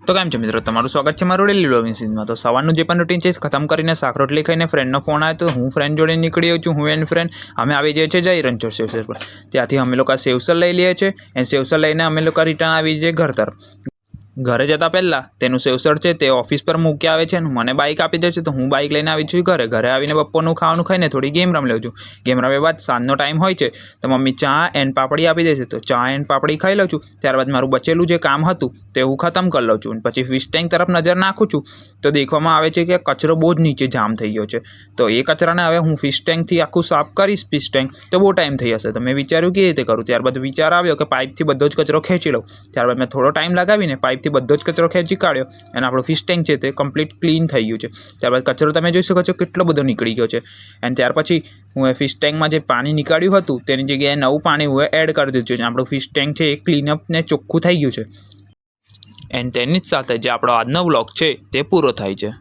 તો કેમ છે મિત્રો, તમારું સ્વાગત છે મારું ડેલી વ્લોગિંગ સીરીઝમાં। તો સવારનું જે પણ રૂટીન છે ખતમ કરીને શાક રોટલી ખાઈને ફ્રેન્ડનો ફોન આવ્યો તો હું ફ્રેન્ડ જોડે નીકળી આવ્યો છું। હું એન્ડ ફ્રેન્ડ અમે આવી જઈએ છીએ જય રણછોડ સેવસર પર। ત્યાંથી અમે લોકો સેવસર લઈ લઈએ છીએ અને સેવસર લઈને અમે લોકો રિટર્ન આવી જઈએ ઘર તરફ। ઘરે જતાં પહેલાં તેનું સેવસર છે તે ઓફિસ પર મૂકી આવે છે અને મને બાઇક આપી દે છે, તો હું બાઇક લઈને આવી છું ઘરે। ઘરે આવીને બપોરનું ખાવાનું ખાઈને થોડી ગેમ રમી લઉં છું। ગેમ રમ્યા બાદ સાંજનો ટાઈમ હોય છે તો મમ્મી ચા એન્ડ પાપડી આપી દે છે, તો ચા એન્ડ પાપડી ખાઈ લઉં છું। ત્યારબાદ મારું બચેલું જે કામ હતું તે હું ખતમ કરી લઉં છું। પછી ફિશ ટેન્ક તરફ નજર નાખું છું તો દેખવામાં આવે છે કે કચરો બહુ જ નીચે જામ થઈ ગયો છે। તો એ કચરાને હવે હું ફિશ ટેન્કથી આખું સાફ કરીશ ફિશ ટેન્ક, તો બહુ ટાઈમ થઈ જશે। તો મેં વિચાર્યું કેવી રીતે કરું। ત્યારબાદ વિચાર આવ્યો કે પાઇપથી બધો જ કચરો ખેંચી લઉં। ત્યારબાદ મેં થોડો ટાઈમ લગાવીને પાઇપથી બધો જ કચરો ખેંચી કાઢ્યો અને આપણું ફિશ ટેન્ક છે તે કમ્પ્લીટ ક્લીન થઈ ગયું છે। ત્યારબાદ કચરો તમે જોઈ શકો છો કેટલો બધો નીકળી ગયો છે। એન્ડ ત્યાર પછી હું એ ફિશ ટેન્કમાં જે પાણી નીકાળ્યું હતું તેની જગ્યાએ નવું પાણી હું એડ કરી દીધું છે। આપણું ફિશ ટેન્ક છે એ ક્લીનઅપ ને ચોખ્ખું થઈ ગયું છે। એન્ડ તેની જ સાથે જે આપણો આજનો વ્લોગ છે તે પૂરો થાય છે।